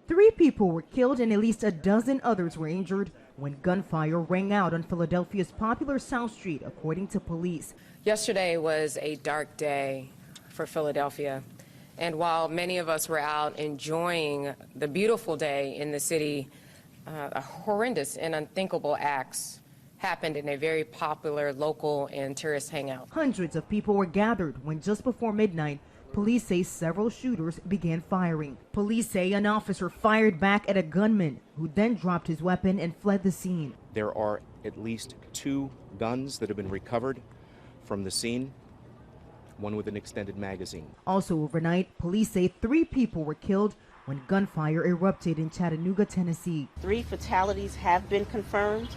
3 people were killed and at least a dozen others were injured when gunfire rang out on Philadelphia's popular South Street, according to police. Yesterday was a dark day for Philadelphia. And while many of us were out enjoying the beautiful day in the city, horrendous and unthinkable acts happened in a very popular local and tourist hangout. Hundreds of people were gathered when just before midnight, police say several shooters began firing. Police say an officer fired back at a gunman who then dropped his weapon and fled the scene. There are at least 2 guns that have been recovered from the scene, one with an extended magazine. Also overnight, police say 3 people were killed when gunfire erupted in Chattanooga, Tennessee. 3 fatalities have been confirmed,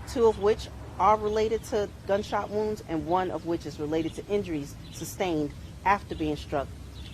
2 of which are related to gunshot wounds and 1 of which is related to injuries sustained after being struck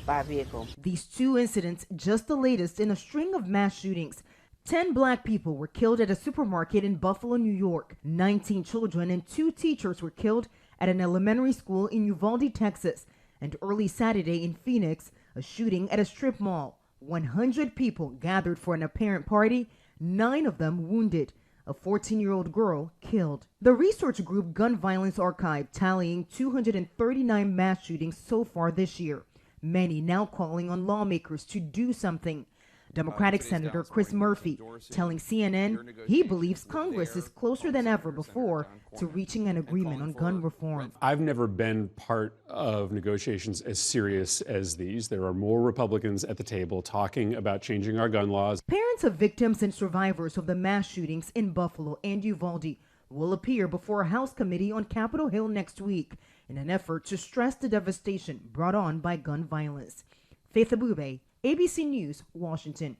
by a vehicle. These 2 incidents, just the latest in a string of mass shootings. 10 black people were killed at a supermarket in Buffalo, New York. 19 children and 2 teachers were killed at an elementary school in Uvalde, Texas. And early Saturday in Phoenix, a shooting at a strip mall. 100 people gathered for an apparent party, 9 of them wounded. A 14-year-old girl killed. The research group Gun Violence Archive tallying 239 mass shootings so far this year, many now calling on lawmakers to do something. Democratic Senator Chris Murphy telling CNN he believes Congress is closer than ever before to reaching an agreement on gun reform. I've never been part of negotiations as serious as these. There are more Republicans at the table talking about changing our gun laws. Parents of victims and survivors of the mass shootings in Buffalo and Uvalde will appear before a House committee on Capitol Hill next week in an effort to stress the devastation brought on by gun violence. Faith Abube, ABC News, Washington.